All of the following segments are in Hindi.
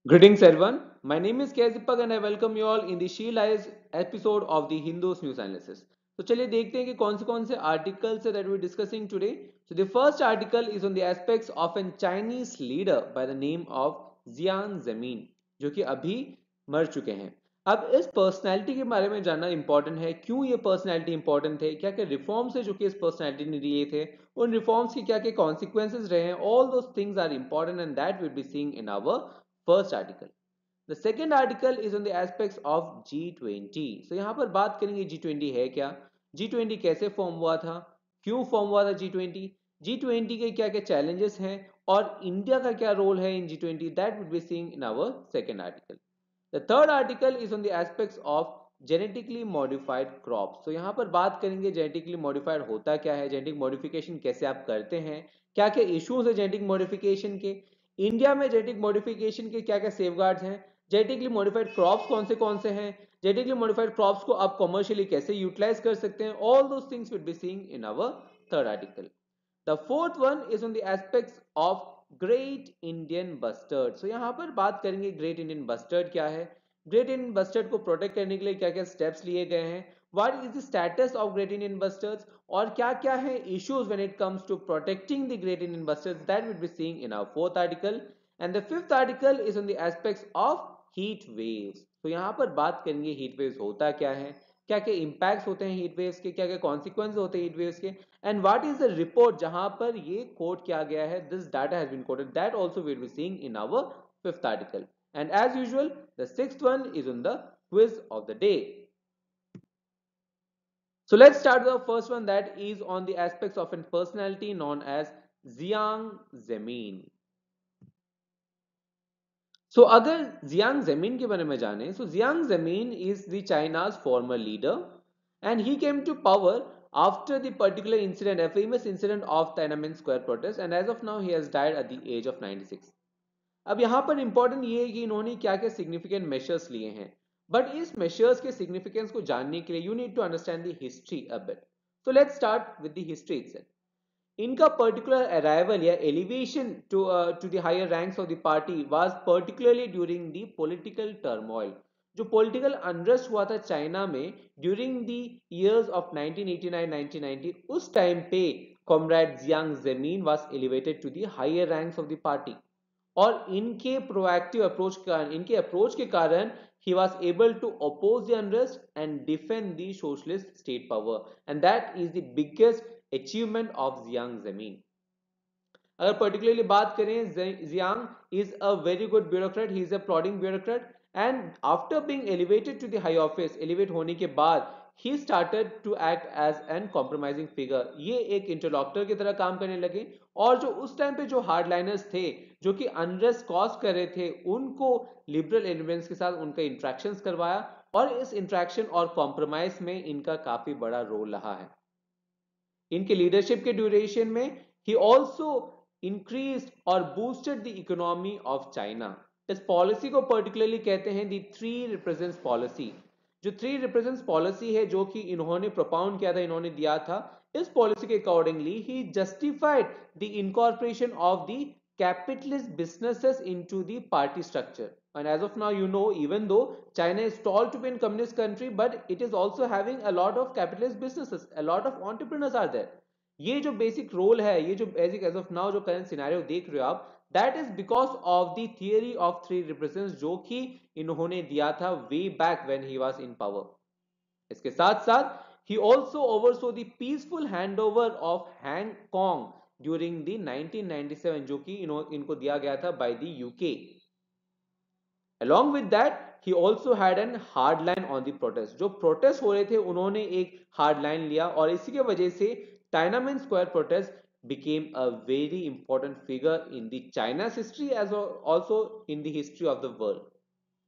Greetings everyone. My name is KS Deepak and I welcome you all in the Shield Eyes episode of the Hindus News Analysis. तो चलिए देखते हैं कि कौन से articles that we're discussing today. So the first article is on the aspects of a Chinese leader by the name of Jiang Zemin, जो कि अभी मर चुके हैं. अब इस पर्सनैलिटी के बारे में जानना इंपॉर्टेंट है. क्यों ये पर्सनैलिटी इंपॉर्टेंट थे, क्या क्या रिफॉर्म्स है जो कि इस पर्सनैलिटी ने लिए थे, उन रिफॉर्म्स की क्या क्या कॉन्सिक्वेंसेज रहे हैं. All those things are important and that will be seeing in our first article. The second article is on the aspects of G20. So यहाँ पर बात करेंगे G20 है क्या, G20 कैसे फॉर्म हुआ था, क्यों फॉर्म हुआ था G20, G20 के क्या क्या चैलेंजेस हैं और इंडिया का क्या रोल है in G20. That will be seeing in our second article. The third article is on the aspects of genetically modified crops. तो यहाँ पर बात करेंगे जेनेटिकली मॉडिफाइड होता क्या है, जेनेटिक मॉडिफिकेशन कैसे आप करते हैं, क्या क्या इश्यूज है जेनेटिक मॉडिफिकेशन के, इंडिया में जेनेटिक मॉडिफिकेशन के क्या क्या सेफगार्ड्स हैं, जेनेटिकली मॉडिफाइड क्रॉप्स कौन से हैं, जेनेटिकली मॉडिफाइड क्रॉप्स को आप कमर्शियली कैसे यूटिलाइज कर सकते हैं. All those things will be seeing in our third article. The fourth one is on the aspects of great Indian bustard. So यहां पर बात करेंगे ग्रेट इंडियन बस्टर्ड क्या है, ग्रेट इंडियन बस्टर्ड को प्रोटेक्ट करने के लिए क्या क्या स्टेप्स लिए गए हैं, what is the status of great Indian bustards और क्या क्या है issues when it comes to protecting the great Indian bustards. That will be seeing in our fourth article. And the fifth article is on the aspects of heat waves. तो यहाँ पर बात करेंगे हीट वेव्स होता क्या है, क्या क्या इंपैक्ट्स होते हैं हीट वेव्स के, क्या क्या कॉन्सिक्वेंस होते हैं हीट वेव्स के, and what is the report जहां पर ये कोट किया गया है, this data has been quoted. That also we will be seeing in our fifth article. And as usual the sixth one is on the quiz of the day. So let's start with the first one, that is on the aspects of a personality known as Jiang Zemin. So अगर जियांग जेमिन के बारे में जाने, so Jiang जेमिन is the China's former leader and he came to power after the particular incident, a famous incident of Tiananmen Square protest, and as of now he has died at the age of 96. अब यहाँ पर इंपॉर्टेंट ये है कि इन्होंने क्या क्या सिग्निफिकेंट मेजर्स लिए हैं, बट इस मेजर्स के सिग्निफिकेंस को जानने के लिए you need to understand the history a bit. So let's start with the history itself. इनका पर्टिकुलर अराइवल या elevation to the higher ranks of the party was particularly during the political turmoil. जो पॉलिटिकल अनरेस्ट हुआ था चाइना में ड्यूरिंग द इयर्स ऑफ 1989-1990, उस टाइम पे comrade Jiang Zemin was elevated to the higher ranks of the party. और इनके प्रोएक्टिव अप्रोच के कारण, इनके अप्रोच के कारण he was able to oppose the unrest and defend the socialist state power, and that is the biggest achievement of Jiang Zemin. अगर पर्टिकुलरली बात करें, Jiang is a very good bureaucrat, he is a plodding bureaucrat, and after being elevated to the high office, elevate होने के बाद ही started to act as an compromising figure. ये एक इंटरलॉक्टर की तरह काम करने लगे और जो उस टाइम पे जो हार्डलाइनर्स थे जो कि अनरेस्ट कॉज कर रहे थे, उनको लिबरल एलिमेंट्स के साथ उनका इंट्रैक्शंस करवाया और इस इंट्रैक्शन और कॉम्प्रोमाइज में इनका काफी बड़ा रोल रहा है. इनके लीडरशिप के ड्यूरेशन में ही ऑल्सो इंक्रीज और boosted the economy of China. इस पॉलिसी को पर्टिकुलरली कहते हैं दी थ्री रिप्रेजेंट्स पॉलिसी. जो थ्री रिप्रेजेंट्स पॉलिसी है जो कि इन्होंने प्रोपाउंड किया था, इन्होंने दिया था, इस पॉलिसी के accordingly he justified the incorporation of the capitalist businesses into the party structure. And as of now, you know, even though China is told to be a communist country, but it is also having a lot of capitalist businesses, a lot of entrepreneurs are there. ये जो बेसिक रोल है, ये जो बेसिक एज ऑफ नाउ जो करंट सिनेरियो देख रहे हो आप, that is because of the theory of three represents जो कि इन्होंने दिया था way back when he was in power. इसके साथ साथ he also oversaw the peaceful handover of Hong Kong during the 1997, जो कि इनको दिया गया था by the UK. Along with that, he also had an hard line on the protest. जो protest हो रहे थे उन्होंने एक hard line लिया और इसी के वजह से Tiananmen Square protest became a very important figure in the China's history as also in the history of the world.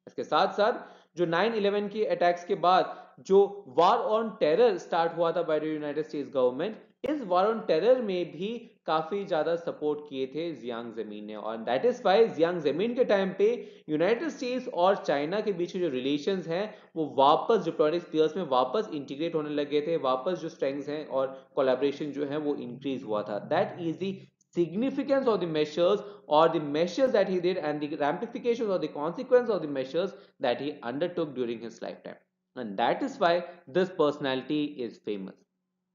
इसके साथ साथ जो 9/11 की अटैक्स के बाद जो वार ऑन टेरर स्टार्ट हुआ था by the United states government, इस वार ऑन टेरर में भी काफी ज्यादा सपोर्ट किए थे जियांग जेमिन ने. और that is why Jiang Zemin के टाइम पे यूनाइटेड स्टेट्स और चाइना के बीच जो रिलेशंस हैं वो वापस डिप्लोमेटिक स्फीयर्स में वापस इंटीग्रेट होने लगे थे, वापस जो स्ट्रेंग्थ्स हैं और कोलैबोरेशन जो है वो इंक्रीज हुआ था. That is the significance of the measures or the measures that he did and the ramifications or the consequence of the measures that he undertook during his lifetime. And that is why this personality is famous.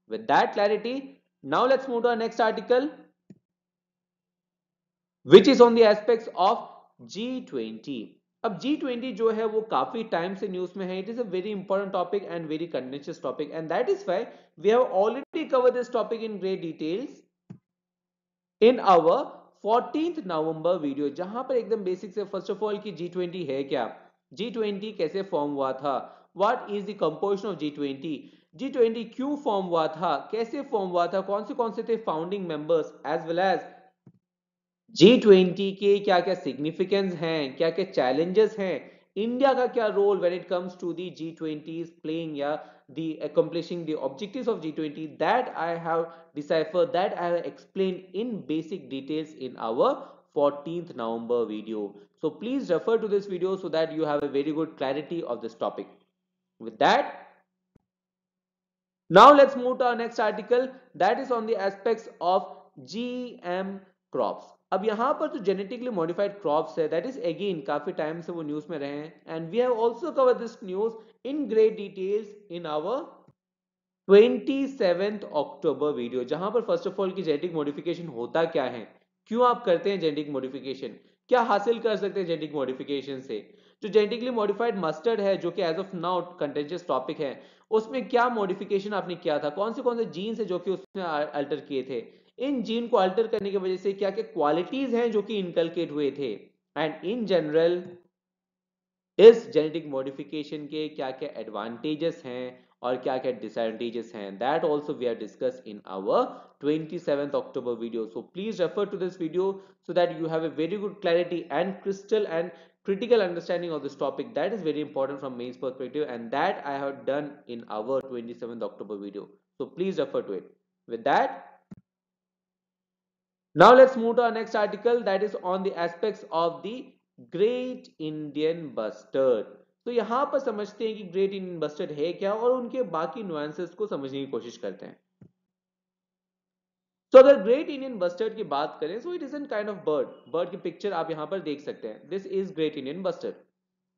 With that clarity, now let's move to our next article, which is on the aspects of G20. अब G20 जो है वो काफी टाइम से न्यूज में है. It is a very important topic and very contentious topic, and that is why we have already covered this topic in great details in our 14th November video, जहां पर एकदम बेसिक से फर्स्ट ऑफ ऑल कि G20 है क्या, G20 कैसे फॉर्म हुआ था, what is the composition of G20, G20 क्यों फॉर्म हुआ था, कैसे फॉर्म हुआ था, कौन से थे founding members, as well as G20 के क्या क्या सिग्निफिकेंस हैं, क्या क्या चैलेंजेस हैं, इंडिया का क्या role when it comes to the G20 playing या the accomplishing the objectives of G20, that I have deciphered, that I have explained in basic details in our 14th November video. So please refer to this video so that you have a very good clarity of this topic. With that, now let's move to our next article, that is on the aspects of GM crops. अब यहाँ पर जो जेनेटिकली मॉडिफाइड क्रॉप्स है, दैट इज अगेन काफी टाइम से वो न्यूज में रहे हैं, and we have also cover this news in great details in our 27th October video, जहां पर फर्स्ट ऑफ ऑल की जेनेटिक मॉडिफिकेशन होता क्या है, क्यों आप करते हैं जेनेटिक मॉडिफिकेशन, क्या हासिल कर सकते हैं जेनेटिक मॉडिफिकेशन से, जो जेनेटिकली मॉडिफाइड मस्टर्ड है जो कि एज ऑफ नाउ कंटेंजियस टॉपिक है, उसमें क्या मॉडिफिकेशन आपने किया था, कौन से जीन्स है जो कि उसने अल्टर किए थे, इन जीन को अल्टर करने की वजह से क्या क्या क्वालिटीज हैं जो कि इनकलकेट हुए थे, एंड इन जनरल इस जेनेटिक मॉडिफिकेशन के क्या क्या एडवांटेजेस हैं और क्या क्या डिसएडवांटेजेस हैं, that also we have discuss in our 27th October video. So please refer to this video so that you have a very good clarity and crystal and critical understanding of this topic that is very important from mains perspective, and that I have done in our 27th October video. So please refer to it. With that, now let's move to our next article, that is on the aspects of the great Indian bustard. तो यहां पर समझते हैं कि ग्रेट इंडियन बस्टर्ड है क्या और उनके बाकी नुआंसेस को समझने की कोशिश करते हैं. तो अगर ग्रेट इंडियन बस्टर्ड की बात करें, so it is an kind of bird की पिक्चर आप यहां पर देख सकते हैं. This is great Indian bustard.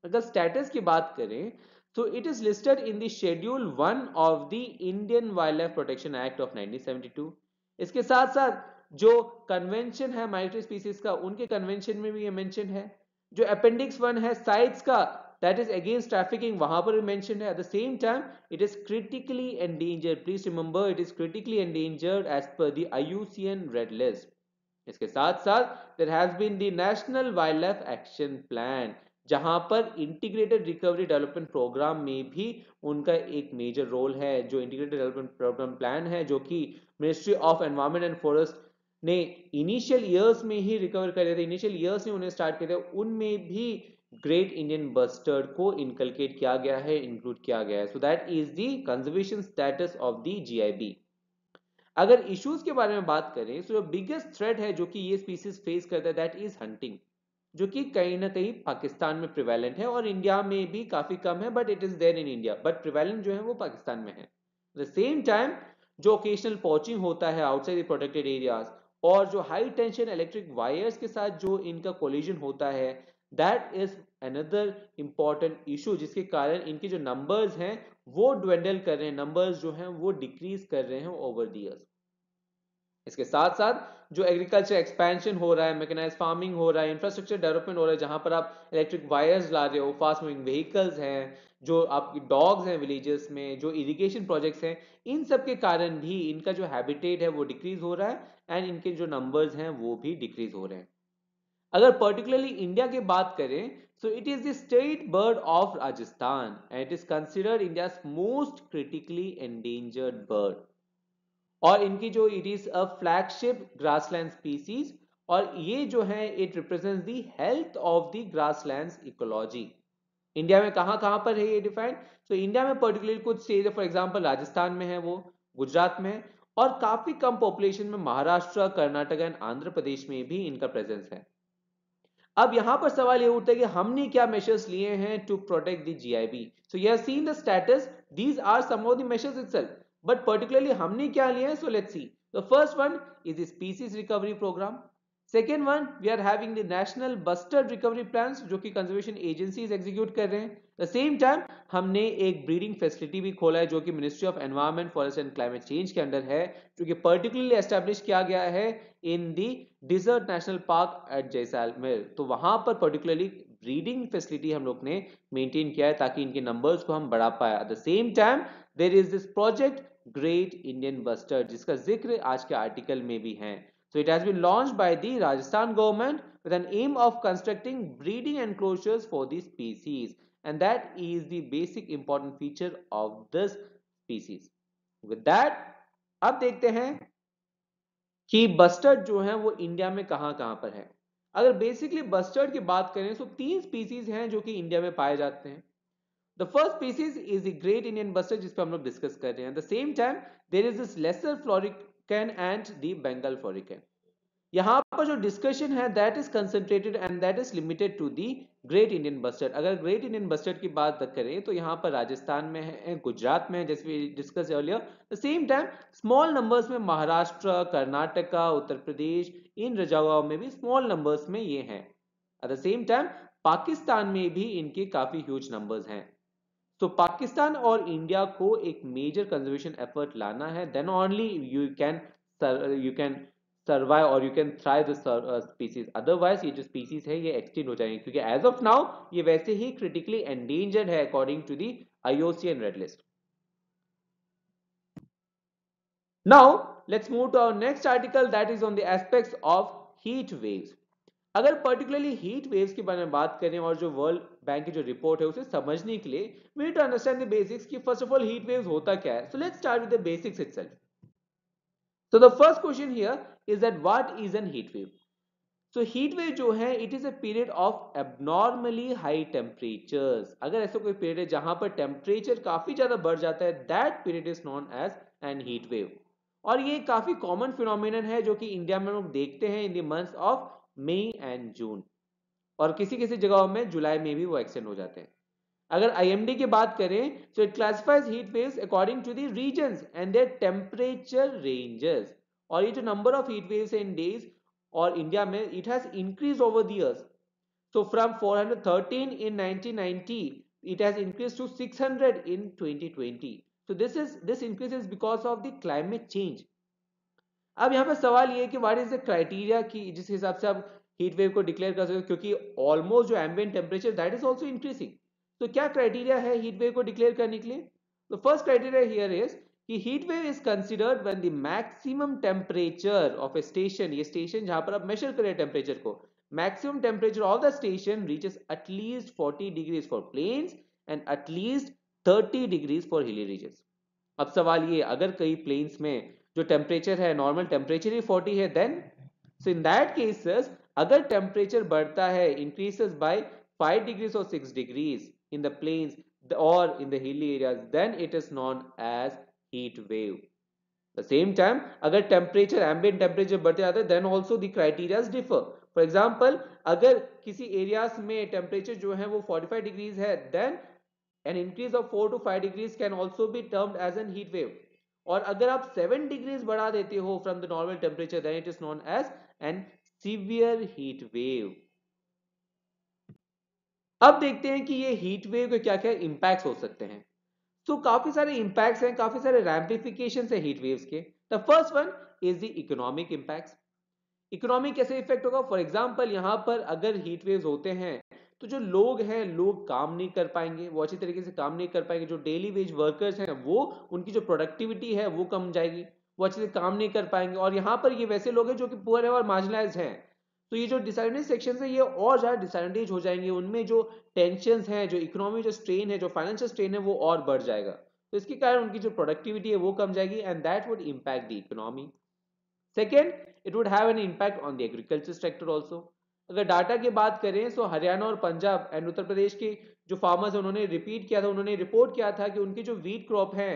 अगर स्टेटस की बात करें तो it is listed in the schedule 1 of the Indian wild life protection act of 1972. इसके साथ साथ जो कन्वेंशन है माइग्रेटरी स्पीसीज का, उनके कन्वेंशन में भी ये मेंशन है. जो अपेंडिक्स 1 है साइट्स का, दैट इज अगेंस्ट ट्रैफिकिंग, वहां पर भी मेंशन है. At the same time it is critically endangered. Please remember it is critically endangered as per the IUCN red list. इसके साथ साथ there has been the national wildlife action plan, जहां पर इंटीग्रेटेड रिकवरी डेवलपमेंट प्रोग्राम में भी उनका एक मेजर रोल है. जो इंटीग्रेटेड डेवलपमेंट प्रोग्राम प्लान है जो कि ministry of environment and forest ने इनिशियल ईयर्स में ही रिकवर करे थे, इनिशियल ईयर्स में उन्हें स्टार्ट किए थे, उनमें भी ग्रेट इंडियन बस्टर्ड को इनकलकेट किया गया है, इंक्लूड किया गया है. So that is the conservation status of the GIB. अगर इश्यूज के बारे में बात करें तो बिगेस्ट थ्रेट है जो कि ये स्पीसीज फेस करता है, दैट इज हंटिंग, जो कि कहीं ना कहीं पाकिस्तान में प्रिवेलेंट है और इंडिया में भी काफी कम है, but it is there in India, but prevalent जो है वो पाकिस्तान में है. द सेम टाइम जो ओकेशनल पॉचिंग होता है आउटसाइड द प्रोटेक्टेड एरियाज और जो हाई टेंशन इलेक्ट्रिक वायर्स के साथ जो इनका कोलिजन होता है, that is another important issue, जिसके कारण इनके जो नंबर्स हैं वो ड्वेंडल कर रहे हैं, नंबर्स जो हैं वो डिक्रीज कर रहे हैं ओवर द ईयर्स. इसके साथ साथ जो एग्रीकल्चर एक्सपेंशन हो रहा है, मैकेनाइज्ड फार्मिंग हो रहा है, इंफ्रास्ट्रक्चर डेवलपमेंट हो रहा है, जहां पर आप इलेक्ट्रिक वायर्स ला रहे हो, फास्ट मूविंग व्हीकल्स हैं, जो आपकी डॉग्स हैं विलेजेस में, जो इरिगेशन प्रोजेक्ट्स हैं, इन सब के कारण भी इनका जो हैबिटेट है वो डिक्रीज हो रहा है एंड इनके जो नंबर्स हैं वो भी डिक्रीज हो रहे हैं. अगर पर्टिकुलरली इंडिया की बात करें so it is the state bird of Rajasthan and it is considered India's most critically endangered bird. और इनकी जो it is a flagship grassland species, और ये जो है it represents the health of the grasslands ecology. India में कहां कहां पर है ये डिफाइंड, तो इंडिया में पर्टिकुलरली कुछ स्टेट फॉर एग्जांपल राजस्थान में है, वो गुजरात में है, और काफी कम पॉपुलेशन में महाराष्ट्र, कर्नाटक एंड आंध्र प्रदेश में भी इनका प्रेजेंस है. अब यहां पर सवाल ये उठता है कि हमने क्या मेजर्स लिए हैं to protect the GIB. So you have seen the status, these are some of the measures itself, but particularly हमने क्या लिए हैं, so let's see. The first one is the species recovery program. Second one, we are having the national bustard recovery plans जो कि कंजर्वेशन एजेंसीज एग्जीक्यूट कर रहे हैं. द सेम टाइम हमने एक ब्रीडिंग फैसिलिटी भी खोला है जो कि ministry of environment forest and climate change के अंडर है, जो कि पर्टिकुलरली एस्टेब्लिश किया गया है in the desert national park at Jaisalmer. तो वहां पर पर्टिकुलरली ब्रीडिंग फैसिलिटी हम लोग ने मेंटेन किया है ताकि इनके नंबर्स को हम बढ़ा पाए. At the same time there is this project great Indian bustard जिसका जिक्र आज के आर्टिकल में भी है. So it has been launched by the Rajasthan government with an aim of constructing breeding enclosures for these species, and that is the basic important feature of this species. With that, अब देखते हैं कि बस्टर्ड जो है वो इंडिया में कहां पर है. अगर बेसिकली बस्टर्ड की बात करें तो तीन स्पीसीज हैं जो कि इंडिया में पाए जाते हैं. The first species is the great Indian bustard जिस पे हम लोग डिस्कस कर रहे हैं. The same time there is this lesser florican and the Bengal florican. यहां पर जो डिस्कशन है that is concentrated and that is limited to the great Indian bustard. अगर ग्रेट इंडियन बस्टर्ड की बात करें तो यहां पर राजस्थान में है, गुजरात में है जैसे we discuss earlier. The same time small numbers में महाराष्ट्र, कर्नाटका, उत्तर प्रदेश, इन जगहों में भी स्मॉल नंबर्स में ये हैं. Eight the same time Pakistan में भी इनके काफी ह्यूज नंबर्स हैं. तो पाकिस्तान और इंडिया को एक मेजर कंजर्वेशन एफर्ट लाना है, then only you can survive और you can thrive the species. Otherwise ये जो स्पीसीज है ये एक्सटिंक्ट हो जाएंगे क्योंकि एज ऑफ नाउ ये वैसे ही क्रिटिकली एंडेंजर्ड है according to the IUCN red list. Now let's move to our next article that is on the aspects of heat waves. अगर पर्टिकुलरली हीट वेव्स के बारे में बात करें और जो वर्ल्ड बैंक की जो रिपोर्ट है उसे समझने के लिए we need to understand the basics कि first of all heat waves होता क्या है. So let's start with the basics itself. So the first question here is that what is an heat wave? So heat wave जो है it is a period of abnormally high temperatures. अगर ऐसा कोई period है जहां पर temperature काफी ज्यादा बढ़ जाता है that period is known as an heat wave. और ये काफी common phenomenon है जो कि इंडिया में लोग देखते हैं in the months of May and June. और किसी किसी जगहों में जुलाई में भी वो एक्सटेंड हो जाते हैं. अगर IMD की बात करें so it classifies heat waves according to the regions and their temperature ranges. और ये जो number of heat waves in days और इंडिया में it has increased over the years. So from 413 in 1990 it has increased to 600 in 2020. So this increase is because of the climate change. अब यहाँ पे सवाल ये है कि व्हाट इज द क्राइटेरिया कि जिस हिसाब से आप हीट वेव को डिक्लेयर कर सकते हो क्योंकि ऑलमोस्ट जो ambient temperature that is also increasing. तो क्या क्राइटेरिया है हीट वेव को डिक्लेयर करने के लिए? The first criteria here is कि heat wave is considered when the maximum temperature of a station, ये स्टेशन जहां पर आप मेजर करें टेम्परेचर को, maximum temperature of the station reaches at least 40 degrees for plains and at least 30 degrees for hilly regions. अब सवाल ये, अगर कई प्लेन्स में जो टेम्परेचर है नॉर्मल टेम्परेचर ही 40 है then so in that cases अगर टेम्परेचर बढ़ता है increases by 5 degrees or 6 degrees in the plains or in the hilly areas then it is known as heat wave. The same time अगर टेम्परेचर एम्बिएंट टेम्परेचर बढ़ते जाता है then also the criteria differ. For example अगर किसी एरियाज में टेम्परेचर जो है वो 45 degrees है then an increase of 4 to 5 degrees can also be termed as an heat wave. और अगर आप 7 डिग्रीज बढ़ा देते हो from the normal temperature then it is known as an severe heat wave. अब देखते हैं कि ये हीट वेव के क्या क्या इंपैक्ट्स हो सकते हैं. तो काफी सारे इंपैक्ट्स हैं, काफी सारे रैम्प्लिफिकेशंस है हीट वेव्स के. The first one is the economic impacts. Economy कैसे इफेक्ट होगा? फॉर एग्जांपल यहां पर अगर हीट वेव्स होते हैं तो जो लोग हैं लोग काम नहीं कर पाएंगे, वो अच्छी तरीके से काम नहीं कर पाएंगे. जो डेली वेज वर्कर्स हैं वो उनकी जो प्रोडक्टिविटी है वो कम जाएगी, वो अच्छे से काम नहीं कर पाएंगे. और यहाँ पर ये वैसे लोग हैं जो कि पुअर है और मार्जिनलाइज्ड हैं. तो ये जो डिसएडवांटेज सेक्शन है ये और ज्यादा डिसएडवांटेज हो जाएंगे, उनमें जो टेंशन है, जो इकोनॉमी जो स्ट्रेन है, जो फाइनेंशियल स्ट्रेन है वो और बढ़ जाएगा. तो इसके कारण उनकी जो प्रोडक्टिविटी है वो कम जाएगी and that would impact the economy. Second, it would have an impact on the agriculture sector also. अगर डाटा की बात करें तो हरियाणा और पंजाब एंड उत्तर प्रदेश के जो फार्मर्स उन्होंने रिपीट किया था, उन्होंने रिपोर्ट किया था कि उनकी जो वीट क्रॉप है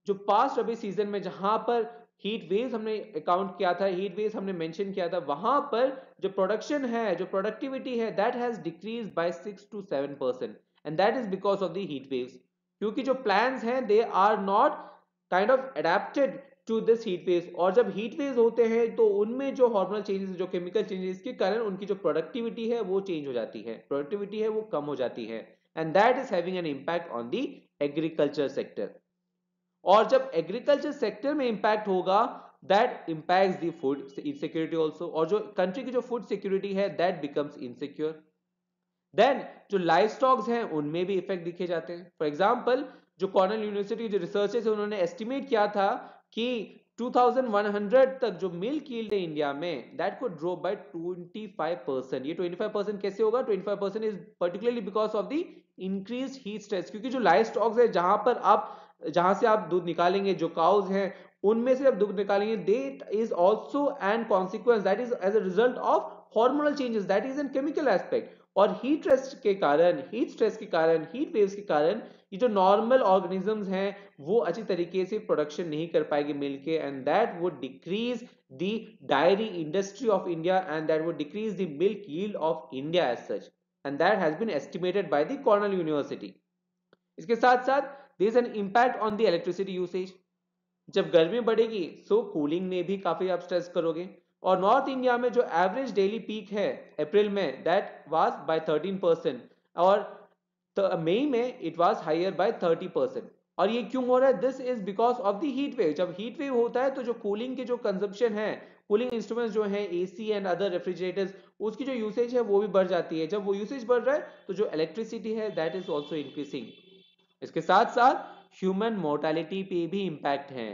जो पास्ट रबी सीजन में जहां पर हीट वेव्स हमने अकाउंट किया था, हीट वेव्स हमने मेंशन किया था, वहां पर जो प्रोडक्शन है, जो प्रोडक्टिविटी है that has decrease by 6 to 7% and that is because of the heat waves. क्योंकि जो प्लान्स हैं they are not kind of adapted to this heat waves. और जब हीट वेव्स होते हैं तो उनमें जो हार्मोनल चेंजेस, जो केमिकल चेंजेस के कारण उनकी जो प्रोडक्टिविटी है वो चेंज हो जाती है, प्रोडक्टिविटी है वो कम हो जाती है, and that is having an impact on the agriculture sector. और जब एग्रीकल्चर सेक्टर में इंपैक्ट होगा, that impacts the food insecurity also, और जो कंट्री की जो फूड सिक्योरिटी है दैट बिकम्स इनसिक्योर। देन जो लाइफ स्टॉक्स हैं उनमें भी इफेक्ट दिखे जाते हैं। फॉर एग्जाम्पल जो कॉर्नेल यूनिवर्सिटी जो रिसर्चर्स है उन्होंने एस्टिमेट किया था कि 2100 तक जो मिल्क यील्ड है इंडिया में दैट को ड्रॉप बाय 25%। ये 25% कैसे होगा? 25% is particularly because of the increase heat stress, क्योंकि जो लाइफ स्टॉक्स है जहां से आप दूध निकालेंगे, जो काउज हैं उनमें से आप दूध निकालेंगे, that is also an consequence, that is as a result of hormonal changes, that is an chemical aspect. और हीट स्ट्रेस के कारण, हीट वेव्स के कारण ये जो नॉर्मल ऑर्गेनिजम्स हैं वो अच्छी तरीके से प्रोडक्शन नहीं कर पाएंगे मिल्क के, and that would decrease the dairy industry of India, and that would decrease the milk yield of India as such, and that has been estimated by the Cornell University. इसके साथ साथ there is an impact on the electricity usage. जब गर्मी बढ़ेगी सो कूलिंग में भी काफी आप स्ट्रेस करोगे। और नॉर्थ इंडिया में जो एवरेज डेली पीक है अप्रैल में दैट वाज बाय 13%, और मई में इट वाज हायर बाय 30%। और ये क्यों हो रहा है? This is because of the heat wave. जब हीट वेव होता है तो जो कूलिंग के जो कंजप्शन है, कूलिंग इंस्ट्रूमेंट्स जो है एसी एंड अदर रेफ्रिजरेटर्स, उसकी जो यूसेज है वो भी बढ़ जाती है। जब वो यूसेज बढ़ रहा है तो जो इलेक्ट्रिसिटी है दैट इज ऑल्सो इंक्रीजिंग। इसके साथ साथ ह्यूमन मोर्टालिटी पे भी इंपैक्ट है।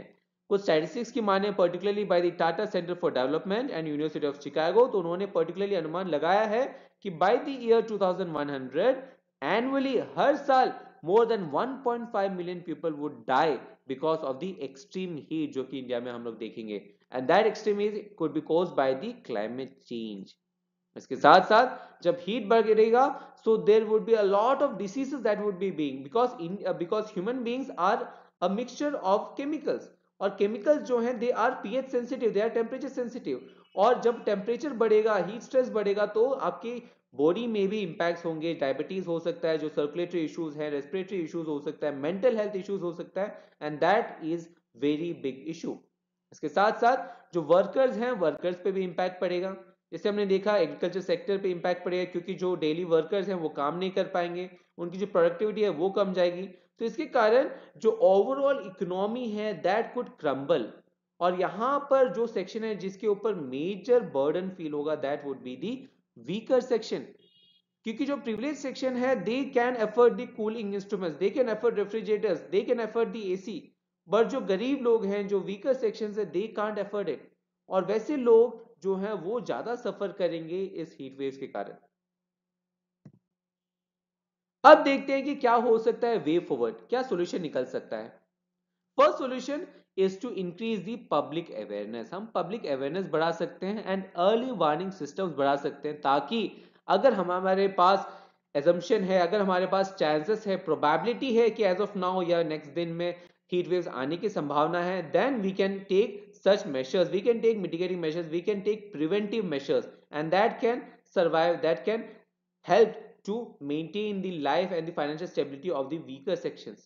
कुछ स्टैटिस्टिक्स की माने particularly by the Tata centre for development and university of Chicago, तो उन्होंने पर्टिकुलरली अनुमान लगाया है कि बाय द ईयर 2100 एनुअली, हर साल more than 1.5 million people would die because of the extreme heat जो कि इंडिया में हम लोग देखेंगे, and that extreme heat could be caused by the climate change. इसके साथ साथ जब हीट बढ़ेगा so there would be a lot of diseases that would be being because human beings are a mixture of chemicals, और chemicals जो हैं they are pH sensitive, they are temperature sensitive। और जब टेम्परेचर बढ़ेगा, हीट स्ट्रेस बढ़ेगा तो आपकी बॉडी में भी इंपैक्ट्स होंगे। डायबिटीज हो सकता है, जो सर्कुलेटरी इश्यूज हैं, रेस्पिरेटरी इश्यूज हो सकता है, मेंटल हेल्थ इश्यूज हो सकता है, and that is very big issue. इसके साथ साथ जो वर्कर्स हैं वर्कर्स पे भी इंपैक्ट पड़ेगा। जैसे हमने देखा एग्रीकल्चर सेक्टर पे इंपैक्ट पड़ेगा, क्योंकि जो डेली वर्कर्स हैं वो काम नहीं कर पाएंगे, उनकी जो प्रोडक्टिविटी है वो कम जाएगी। तो इसके कारण जो ओवरऑल इकोनॉमी है दैट कुड क्रम्बल। और यहां पर जो सेक्शन है जिसके ऊपर मेजर बर्डन फील होगा that would be the weaker section, क्योंकि जो प्रिविलेज सेक्शन है they can afford the cooling instruments, they can afford refrigerators, they can afford the AC, but जो गरीब लोग हैं, जो वीकर सेक्शन है, दे कांट अफोर्ड इट। और वैसे लोग जो हैं वो ज्यादा सफर करेंगे इस हीट वेव्स के कारण। अब देखते हैं कि क्या हो सकता है वे फॉरवर्ड, क्या सॉल्यूशन निकल सकता है। First solution is to increase the public awareness. हम पब्लिक अवेयरनेस बढ़ा सकते हैं एंड अर्ली वार्निंग सिस्टम्स बढ़ा सकते हैं, ताकि अगर हमारे पास एजम्पशन है, अगर हमारे पास चांसेस है, प्रोबेबिलिटी है कि एज ऑफ नाउ या नेक्स्ट दिन में हीट वेव्स आने की संभावना है, then we can take such measures, we can take mitigating measures, we can take preventive measures, and that can survive, that can help to maintain the life and the financial stability of the weaker sections।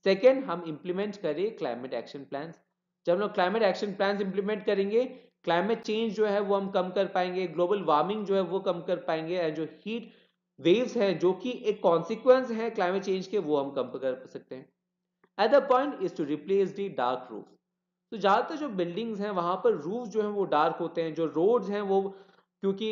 Second, हम इंप्लीमेंट करें क्लाइमेट एक्शन प्लान्स। जब हम लोग क्लाइमेट एक्शन प्लान्स इंप्लीमेंट करेंगे, क्लाइमेट चेंज जो है वो हम कम कर पाएंगे, ग्लोबल वार्मिंग जो है वो कम कर पाएंगे, एंड जो हीट वेव्स हैं जो कि एक कॉन्सिक्वेंस है क्लाइमेट चेंज के, वो हम कम कर सकते हैं। Other point is to replace the dark roof. तो ज्यादातर जो बिल्डिंग्स हैं वहां पर रूफ जो है वो डार्क होते हैं, जो रोड्स हैं वो, क्योंकि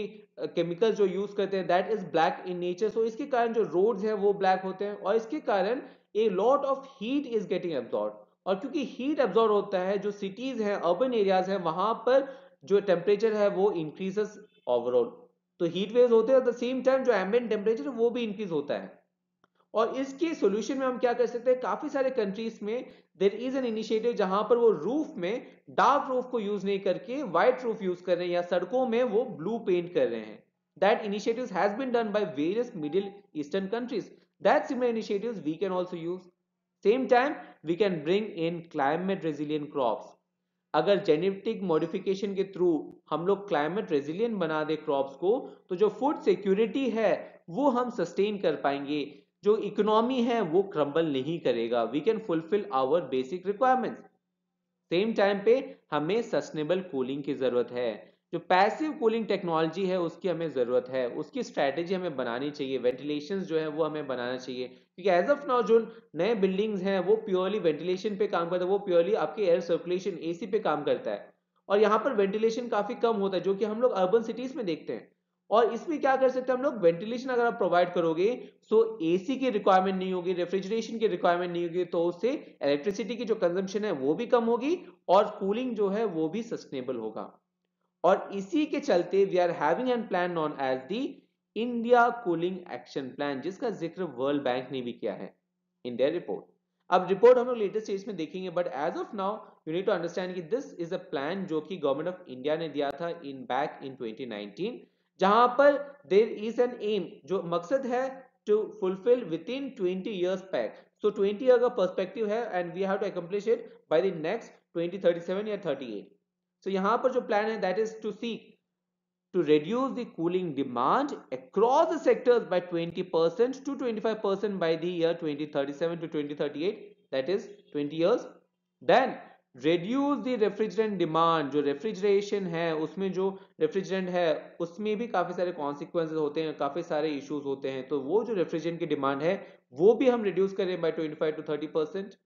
केमिकल जो यूज करते हैं that is black in nature, so इसके कारण जो रोड्स हैं वो ब्लैक होते हैं, और इसके कारण a lot of heat is getting absorb. और क्योंकि हीट एब्जॉर्ब होता है, जो सिटीज हैं, अर्बन एरियाज हैं, वहां पर जो टेम्परेचर है वो इंक्रीजेस ओवरऑल। तो हीट वेव्स होते हैं, एट द सेम टाइम जो एम्बिएंट टेम्परेचर वो भी इंक्रीज होता है। और इसके सॉल्यूशन में हम क्या कर सकते हैं, काफी सारे कंट्रीज में देयर इज एन इनिशिएटिव जहां पर वो रूफ में डार्क रूफ को यूज नहीं करके व्हाइट रूफ यूज कर रहे हैं, या सड़कों में वो ब्लू पेंट कर रहे हैं। That initiatives has been done by various middle eastern countries, that similar initiatives we can also use. Same time we can bring in climate resilient crops. अगर जेनेटिक मॉडिफिकेशन के थ्रू हम लोग क्लाइमेट रेजिलिएंट बना दे क्रॉप्स को, तो जो फूड सिक्योरिटी है वो हम सस्टेन कर पाएंगे, जो इकोनॉमी है वो क्रम्बल नहीं करेगा, we can fulfil our basic requirements. Same time पे हमें सस्टेनेबल कूलिंग की जरूरत है। जो पैसिव कूलिंग टेक्नोलॉजी है उसकी हमें जरूरत है, उसकी स्ट्रैटेजी हमें बनानी चाहिए, वेंटिलेशन जो है वो हमें बनाना चाहिए, क्योंकि एज ऑफ नाउ जो नए बिल्डिंग्स हैं वो प्योरली वेंटिलेशन पे काम करता है, वो प्योरली आपके एयर सर्कुलेशन एसी पे काम करता है, और यहाँ पर वेंटिलेशन काफी कम होता है जो कि हम लोग अर्बन सिटीज में देखते हैं। और इसमें क्या कर सकते हैं हम लोग, वेंटिलेशन अगर आप प्रोवाइड करोगे तो एसी की रिक्वायरमेंट नहीं होगी, रेफ्रिजरेशन की रिक्वायरमेंट नहीं होगी, तो उससे इलेक्ट्रिसिटी की जो कंजम्पशन है वो भी कम होगी और कूलिंग जो है वो भी सस्टेनेबल होगा। और इसी के चलते we are having an plan known as the India cooling action plan, जिसका जिक्र वर्ल्ड बैंक ने भी किया है इन देयर रिपोर्ट। अब रिपोर्ट हम लोग लेटेस्ट स्टेज में देखेंगे, but as of now you need to understand कि दिस इज अ प्लान जो कि गवर्नमेंट ऑफ इंडिया ने दिया था इन बैक इन 2019, जहां पर देयर इज एन एम, जो मकसद है to fulfil within 20 years back, so 20 year का पर्सपेक्टिव है and we have to accomplish it by the next 2037 या 38। So यहाँ पर जो प्लान है that is to seek to reduce the cooling demand across the sectors by 20% to 25% by the year 2037 to 2038, that is 20 years. Then reduce the refrigerant demand, जो रेफ्रिजरेशन है उसमें जो रेफ्रिजरेंट है उसमें भी काफी सारे कॉन्सिक्वेंसेज होते हैं, काफी सारे इश्यूज होते हैं, तो वो जो रेफ्रिजरेंट की डिमांड है वो भी हम रिड्यूस करें by 25 to 30%.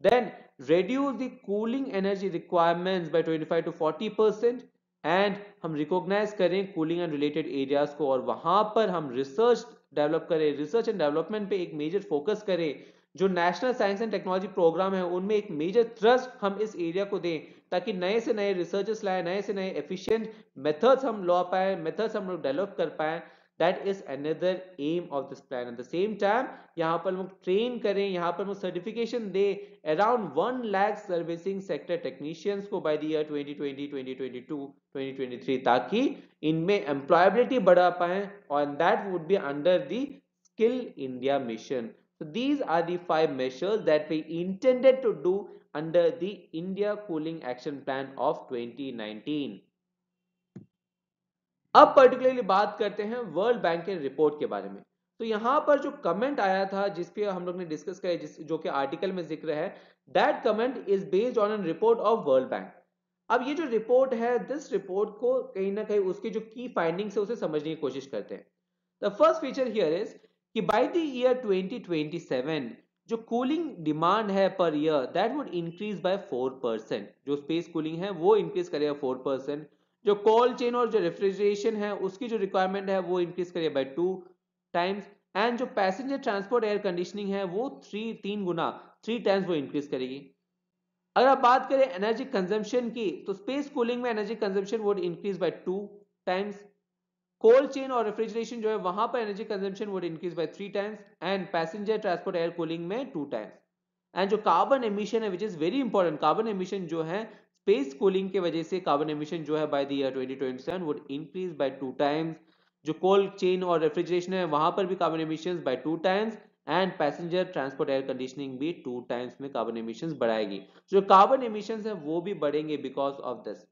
Then reduce the cooling energy requirements by 25 to 40%, and हम recognize करें cooling and related areas को और वहां पर हम रिसर्च डेवलप करें, रिसर्च एंड डेवलपमेंट पे एक मेजर फोकस करें, जो national science and technology programme है उनमें एक मेजर थ्रस्ट हम इस एरिया को दें, ताकि नए से नए रिसर्चर्स लाए, नए से नए एफिशिएंट मेथड्स हम ला पाए, मेथड्स हम लोग डेवलप कर पाए। That is another aim of this plan. At the same time यहाँ पर हम ट्रेन करें, यहाँ पर हम सर्टिफिकेशन दे around 1 lakh servicing sector technicians को बाय द ईयर 2020, 2022, 2023, ताकि इनमें एम्प्लॉयबिलिटी बढ़ा पाए, और that would be under the skill India mission. So these are the 5 measures that we intended to do under the India Cooling Action Plan of 2019. अब पर्टिकुलरली बात करते हैं वर्ल्ड बैंक के रिपोर्ट के बारे में। तो यहां पर जो कमेंट आया था जिसपे हम लोग ने डिस्कस किया, जो कि आर्टिकल में जिक्र है, that comment is based on an report of world bank. अब ये जो रिपोर्ट है, दिस रिपोर्ट को कहीं ना कहीं उसकी जो की फाइंडिंग्स है उसे समझने की कोशिश करते हैं। The first feature here is कि बाय द ईयर 2027 जो कूलिंग डिमांड है per year that would increase by 4%। जो स्पेस कूलिंग है वो इंक्रीज करेगा 4%। जो कोल्ड चेन और जो रेफ्रिजरेशन है उसकी जो रिक्वायरमेंट है वो इंक्रीज करेगा बाय 2 टाइम्स, एंड जो पैसेंजर ट्रांसपोर्ट एयर कंडीशनिंग है वो 3 टाइम्स वो इंक्रीज करेगी। अगर आप बात करें एनर्जी कंजम्पशन की, तो स्पेस कूलिंग में energy consumption would increase by 2 times, cold chain और रेफ्रिजरेशन जो है वहां पर energy consumption would increase by 3 times, and passenger transport air cooling में 2 टाइम्स। एंड जो कार्बन एमिशन है which is very important, carbon emission जो है स्पेस कूलिंग के वजह से कार्बन एमिशन जो है bye the year 2027 would increase by 2 times. जो कोल्ड चेन और रेफ्रिजरेशन है वहां पर भी carbon emission by 2 times, and passenger transport air conditioning भी 2 टाइम्स में कार्बन एमिशन बढ़ाएगी। जो कार्बन एमिशन है वो भी बढ़ेंगे बिकॉज ऑफ दिस।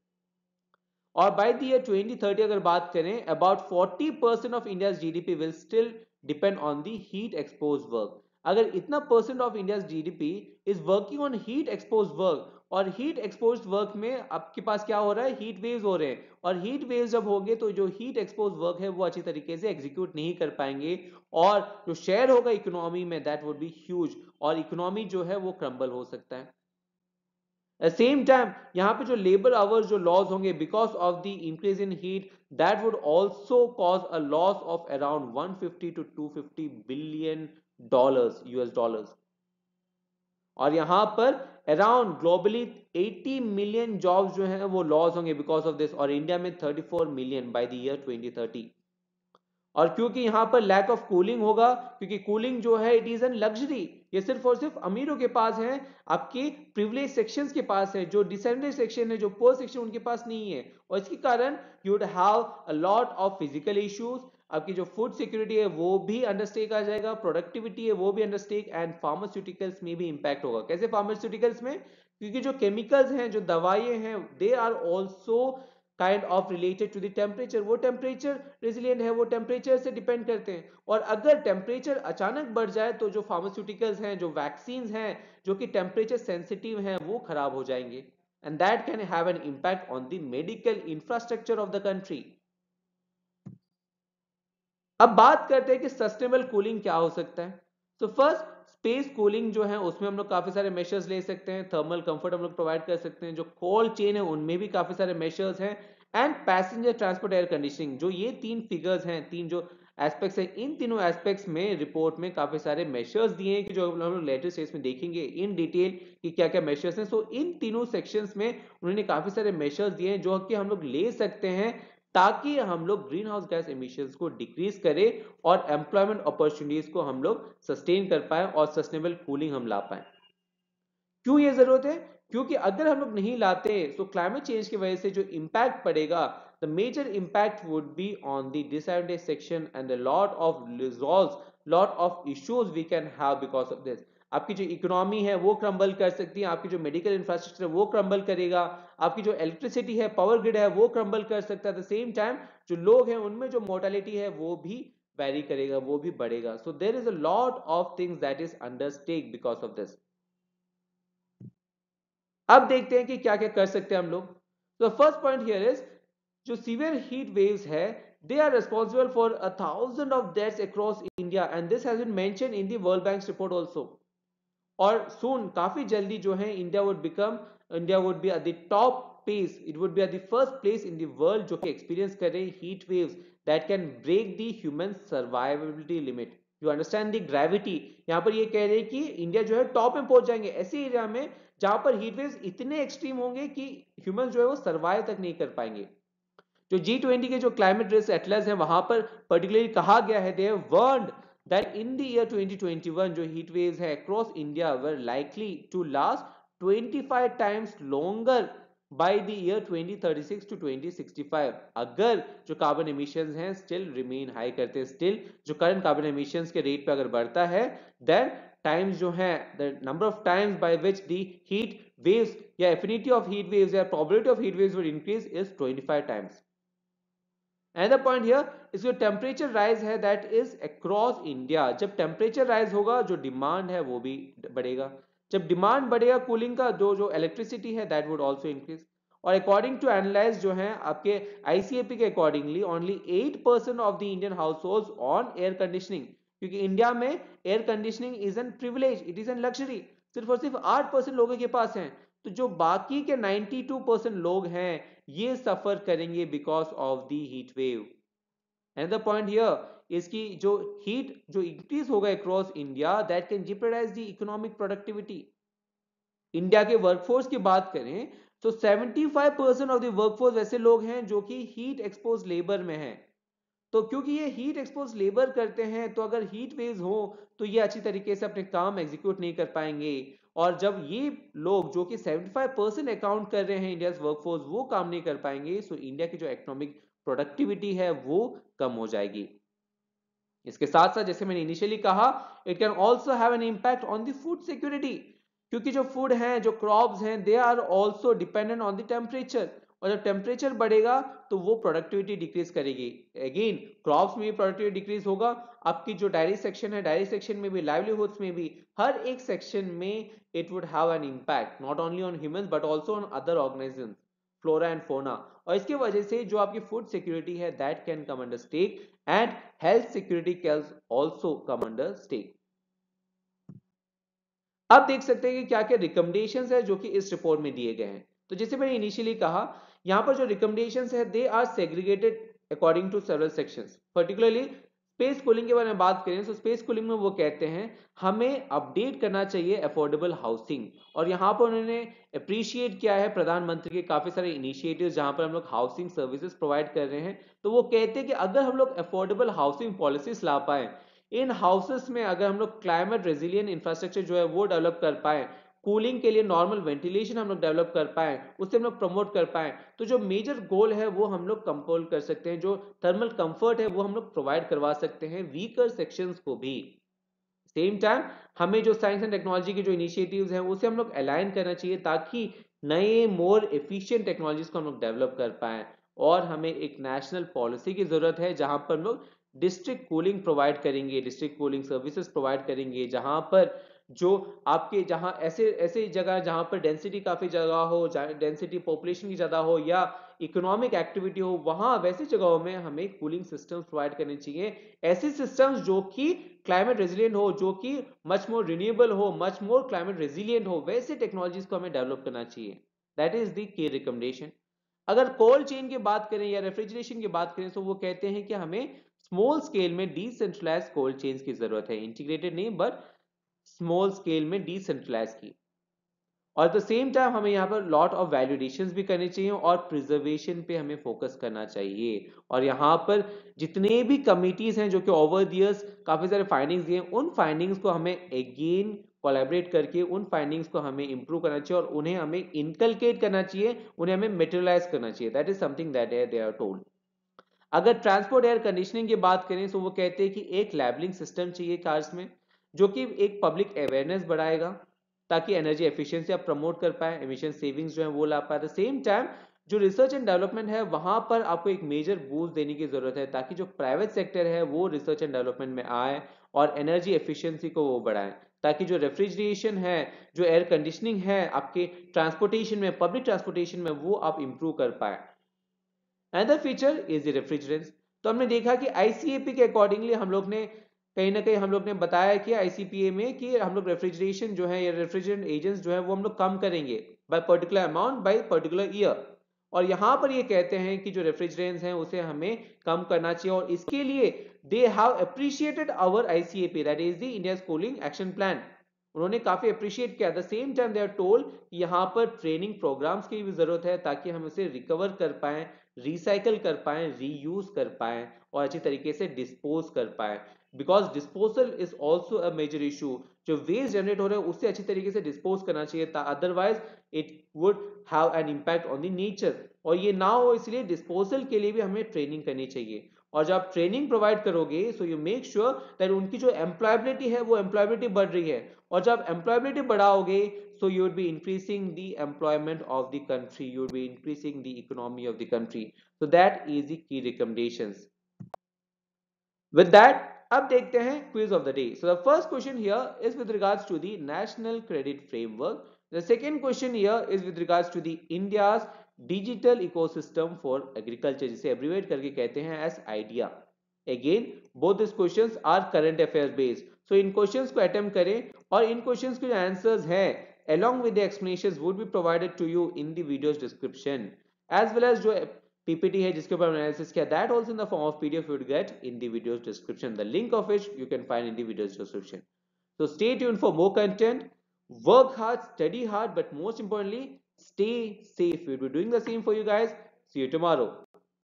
और बाय द ईयर 2030 अगर बात करें, about 40% of India's GDP will still depend on the heat expose work. अगर इतना percent of India's GDP is working on heat expose work, और हीट एक्सपोज वर्क में आपके पास क्या हो रहा है, हीट वेव्स हो रहे हैं, और हीट वेव्स जब होंगे तो जो हीट एक्सपोज वर्क है वो अच्छी तरीके से एग्जीक्यूट नहीं कर पाएंगे, और जो शेयर होगा इकोनॉमी में दैट वुड बी ह्यूज, और इकोनॉमी जो है वो क्रम्बल हो सकता है। सेम टाइम यहाँ पे जो लेबर आवर्स जो लॉस होंगे because of the increase in heat, that would also cause a loss of around 150 to 250 billion dollars, US dollars. और यहाँ पर अराउंड ग्लोबली 80 मिलियन जॉब्स जो हैं वो लॉस होंगे बिकॉज ऑफ दिस, और इंडिया में 34 मिलियन बाय द ईयर 2030। और क्योंकि यहां पर लैक ऑफ कूलिंग होगा, क्योंकि कूलिंग जो है इट इज एन लग्जरी, ये सिर्फ और सिर्फ अमीरों के पास है, आपके प्रिविलेज सेक्शंस के पास है, जो डिसेंडेड सेक्शन है, जो पुअर सेक्शन उनके पास नहीं है, और इसके कारण you would have a lot of physical issues. आपकी जो फूड सिक्योरिटी है वो भी अंडर स्टेक आ जाएगा, प्रोडक्टिविटी है वो भी अंडर स्टेक, एंड फार्मास्यूटिकल्स में भी इंपैक्ट होगा। कैसे फार्मास्यूटिकल्स में, क्योंकि जो केमिकल्स हैं, जो दवाइयां हैं, they are also kind of related to the temperature, वो टेम्परेचर रेजिलिएंट है, वो टेम्परेचर से डिपेंड करते हैं, और अगर टेम्परेचर अचानक बढ़ जाए तो जो फार्मास्यूटिकल्स हैं, जो वैक्सीन हैं, जो कि टेम्परेचर सेंसिटिव हैं, वो खराब हो जाएंगे। and that can have an impact on the medical infrastructure of the country. अब बात करते हैं कि सस्टेनेबल कूलिंग क्या हो सकता है. तो फर्स्ट, स्पेस कूलिंग जो है उसमें हम लोग काफी सारे मेजर्स ले सकते हैं. थर्मल कंफर्ट हम लोग प्रोवाइड कर सकते हैं. जो कोल्ड चेन है उनमें भी काफी सारे मेजर्स हैं. And passenger transport air conditioning, जो ये तीन फिगर्स हैं, तीन जो एस्पेक्ट्स हैं, इन तीनों एस्पेक्ट्स में रिपोर्ट में काफी सारे मेजर्स दिए हैं कि जो हम लोग लेटर स्टेज में देखेंगे इन डिटेल कि क्या क्या मेजर्स हैं. सो इन तीनों सेक्शंस में उन्होंने काफी सारे मेजर्स दिए हैं जो कि हम लोग ले सकते हैं ताकि हम लोग ग्रीन हाउस गैस एमिशंस को डिक्रीज करें और एम्प्लॉयमेंट अपॉर्चुनिटीज को हम लोग सस्टेन कर पाए और सस्टेनेबल कूलिंग हम ला पाए. क्यों ये जरूरत है? क्योंकि अगर हम लोग नहीं लाते तो क्लाइमेट चेंज की वजह से जो इम्पैक्ट पड़ेगा, the major impact would be on the disadvantage section and the lot of issues we can have because of this. आपकी जो इकोनॉमी है वो क्रम्बल कर सकती है, आपकी जो मेडिकल इंफ्रास्ट्रक्चर है वो क्रम्बल करेगा, आपकी जो इलेक्ट्रिसिटी है, पावर ग्रिड है वो क्रम्बल कर सकता है. एट द सेम टाइम जो लोग हैं उनमें जो मोर्टेलिटी है वो भी वेरी करेगा, वो भी बढ़ेगा. So there is a lot of things that is under stake because of this. अब देखते हैं कि क्या क्या कर सकते हैं हम लोग. तो फर्स्ट पॉइंट हियर इज, जो सीवियर हीट वेव्स है they are responsible for 1,000 of deaths across India and this has been mentioned in the World Bank's report also. और soon काफी जल्दी जो है India would be at the top pace, it would be at the first place in the world जो कि experience कर रहे heat waves that can break the human survivability limit. You understand the gravity. यहाँ पर ये कह रहे हैं कि इंडिया जो है टॉप में पहुंच जाएंगे ऐसे एरिया में जहां पर हीट वेव्स इतने एक्सट्रीम होंगे कि ह्यूमन जो है वो सर्वाइव तक नहीं कर पाएंगे. जो G20 के जो क्लाइमेट रिस्क एटलस है वहां पर पर्टिकुलरली कहा गया है, they have warned that in the year 2021 जो heat waves है across India were likely to last 25 times longer by the year 2036 to 2065. अगर जो कार्बन emissions हैं still remain high करते हैं, still जो current carbon emissions के रेट पे अगर बढ़ता है, then times जो है the number of times by which the heat waves या affinity of heat waves या probability of heat waves would increase is 25 times. Another point here is जो टेम्परेचर राइज है दैट इज अक्रॉस इंडिया. जब टेम्परेचर राइज होगा जो डिमांड है वो भी बढ़ेगा. जब डिमांड बढ़ेगा कूलिंग का, जो इलेक्ट्रिसिटी है दैट वुड आल्सो इंक्रीज. और अकॉर्डिंग टू एनालाइज जो है आपके आईसीएपी के accordingly only 8% of the Indian house hold on air conditioning, क्योंकि इंडिया में air conditioning is an privilege, it is an luxury. सिर्फ और सिर्फ 8% लोगों के पास है. तो जो बाकी के 92% लोग हैं ये सफर करेंगे because of the heat wave. Another point here is कि जो हीट जो इंक्रीज होगा across India that can jeopardize the economic productivity. India के वर्कफोर्स की बात करें तो 75% ऑफ द वर्कफोर्स ऐसे लोग हैं जो कि हीट एक्सपोज लेबर में हैं. तो क्योंकि ये हीट एक्सपोज लेबर करते हैं तो अगर हीट वेव्स हो तो ये अच्छी तरीके से अपने काम एग्जीक्यूट नहीं कर पाएंगे. और जब ये लोग जो कि 75% अकाउंट कर रहे हैं इंडिया वर्कफोर्स वो काम नहीं कर पाएंगे, सो इंडिया की जो इकोनॉमिक प्रोडक्टिविटी है वो कम हो जाएगी. इसके साथ साथ जैसे मैंने इनिशियली कहा, it can also have an impact on the food security, क्योंकि जो फूड है जो क्रॉप्स हैं they are also dependent on the temperature. और जब टेम्परेचर बढ़ेगा तो वो प्रोडक्टिविटी डिक्रीज करेगी. अगेन क्रॉप्स में भी प्रोडक्टिविटी डिक्रीज होगा, आपकी जो डायरी सेक्शन है डायरी सेक्शन में भी, लाइवलीहुड्स में भी, हर एक सेक्शन में it would have an impact not only on humans but also on other organisms, flora and fauna. और इसकी वजह से जो आपकी फूड सिक्योरिटी है that can come under stake and health security can also come under stake. अब देख सकते हैं कि क्या क्या रिकमेंडेशंस है जो कि इस रिपोर्ट में दिए गए हैं. तो जैसे मैंने इनिशियली कहा, यहां पर जो रिकमेंडेशंस है they are segregated according to several sections. Particularly space cooling के बारे में बात करें तो स्पेस कूलिंग में वो कहते हैं हमें अपडेट करना चाहिए अफोर्डेबल हाउसिंग. और यहाँ पर उन्होंने अप्रिशिएट किया है प्रधानमंत्री के काफी सारे इनिशिएटिव्स जहां पर हम लोग हाउसिंग सर्विसेज प्रोवाइड कर रहे हैं. तो वो कहते हैं कि अगर हम लोग अफोर्डेबल हाउसिंग पॉलिसीज ला पाए, इन हाउसेस में अगर हम लोग क्लाइमेट रेजिलियंट इंफ्रास्ट्रक्चर जो है वो डेवलप कर पाए, कूलिंग के लिए नॉर्मल वेंटिलेशन हम लोग डेवलप कर पाए, उससे हम लोग प्रमोट कर पाए, तो जो मेजर गोल है वो हम लोग कंट्रोल कर सकते हैं. जो थर्मल कंफर्ट है वो हम लोग प्रोवाइड करवा सकते हैं वीकर सेक्शंस को भी. सेम टाइम हमें जो साइंस एंड टेक्नोलॉजी के जो इनिशिएटिव्स हैं उसे हम लोग अलाइन करना चाहिए ताकि नए मोर एफिशिएंट टेक्नोलॉजीज को हम लोग डेवलप कर पाए. और हमें एक नेशनल पॉलिसी की जरूरत है जहां पर हम लोग डिस्ट्रिक्ट कूलिंग प्रोवाइड करेंगे, डिस्ट्रिक्ट कूलिंग सर्विसेज प्रोवाइड करेंगे, जहां पर जो आपके जहाँ ऐसे ऐसे जगह जहाँ पर डेंसिटी काफी जगह हो, डेंसिटी पॉपुलेशन की ज्यादा हो या इकोनॉमिक एक्टिविटी हो, वहां वैसी जगहों में हमें कूलिंग सिस्टम्स प्रोवाइड करने चाहिए। ऐसे सिस्टम्स जो कि क्लाइमेट रेजिलिएंट हो, जो कि मच मोर रिन्यूएबल हो, मच मोर क्लाइमेट रेजिलिएंट हो, वैसे टेक्नोलॉजीज को हमें डेवलप करना चाहिए। That is the key recommendation. अगर कोल्ड चेन की बात करें या रेफ्रिजरेशन की बात करें तो वो कहते हैं कि हमें स्मॉल स्केल में डिसेंट्रलाइज कोल्ड चेन्स की जरूरत है, इंटीग्रेटेड नहीं बट स्मॉल स्केल में डिसेंट्रलाइज की। और द सेम टाइम हमें यहाँ पर लॉट ऑफ वैल्यूडेशंस भी करनी चाहिए और प्रिजर्वेशन पे हमें फोकस करना चाहिए। और यहाँ पर जितने भी कमिटीज हैं जो कि ओवर द इयर्स काफी सारे फाइंडिंग्स दिए, उन फाइंडिंग्स को हमें अगेन कोलैबोरेट करके उन फाइंडिंग्स को हमें इंप्रूव करना चाहिए और उन्हें हमें इनकलकेट करना चाहिए, उन्हें हमें मेटेरियलाइज करना चाहिए। That is something that they are told. अगर ट्रांसपोर्ट एयर कंडीशनिंग की बात करें तो वो कहते हैं कि एक लैबलिंग सिस्टम चाहिए कार्स में, जो कि एक पब्लिक अवेयरनेस बढ़ाएगा ताकि एनर्जी एफिशिएंसी आप प्रमोट कर पाए, एमिशन सेविंग्स जो है वो ला पाए। द सेम टाइम जो रिसर्च एंड डेवलपमेंट है वहां पर आपको एक मेजर बूस्ट देने की जरूरत है ताकि जो प्राइवेट सेक्टर है वो रिसर्च एंड डेवलपमेंट में आए और एनर्जी एफिशिएंसी को वो बढ़ाए, ताकि जो रेफ्रिजरेशन है, जो एयर कंडीशनिंग है आपके ट्रांसपोर्टेशन में, पब्लिक ट्रांसपोर्टेशन में, वो आप इंप्रूव कर पाए। Another feature is the refrigerants. तो हमने देखा कि आईसीएपी के अकॉर्डिंगली हम लोग ने कहीं ना कहीं हम लोग ने बताया कि आईसीपीए में कि हम लोग रेफ्रिजरेशन जो है या रेफ्रिजरेंट एजेंट्स जो है वो हम लोग कम करेंगे by particular amount by particular year. और यहाँ पर ये कहते हैं कि जो रेफ्रिजरेंट्स हैं उसे हमें कम करना चाहिए और इसके लिए they have appreciated our ICAP, that is the India cooling action plan. उन्होंने काफी अप्रिशिएट किया। The same time they are told यहाँ पर ट्रेनिंग प्रोग्राम्स की भी जरूरत है ताकि हम इसे रिकवर कर पाए, रिसाइकल कर पाए, रीयूज कर पाए और अच्छी तरीके से डिस्पोज कर पाए। Because disposal is also a major issue. जो वेस्ट जनरेट हो रहा है उससे अच्छी तरीके से डिस्पोज करना चाहिए, otherwise it would have an impact on the nature. और ये ना हो इसलिए डिस्पोजल के लिए भी हमें ट्रेनिंग करनी चाहिए। और जब आप ट्रेनिंग प्रोवाइड करोगे so you make sure that उनकी जो एम्प्लॉयबिलिटी है वो एम्प्लॉयबिलिटी बढ़ रही है। और जब employability बढ़ाओगे so you would be increasing the employment of the country, you would be increasing the economy of the country. So that is the key recommendations. With that, अब देखते हैं quiz of the day. So the first question here is with regards to the national credit framework. The second question here is with regards to the India's digital ecosystem for agriculture, जिसे abbreviate करके कहते हैं as IDEA. Again, both these questions are current affairs based. So in questions को attempt करें और इन questions के जो answers हैं along with the explanations would be provided to you in the video's description, as well as जो पीपीटी है जिसके ऊपर एनालिसिस किया, that also in the form of PDF you will get in the videos description, the link of which you can find in the videos description. So stay tuned for more content. Work hard, study hard, but most importantly, stay safe. We'll be doing the same for you guys. See you tomorrow.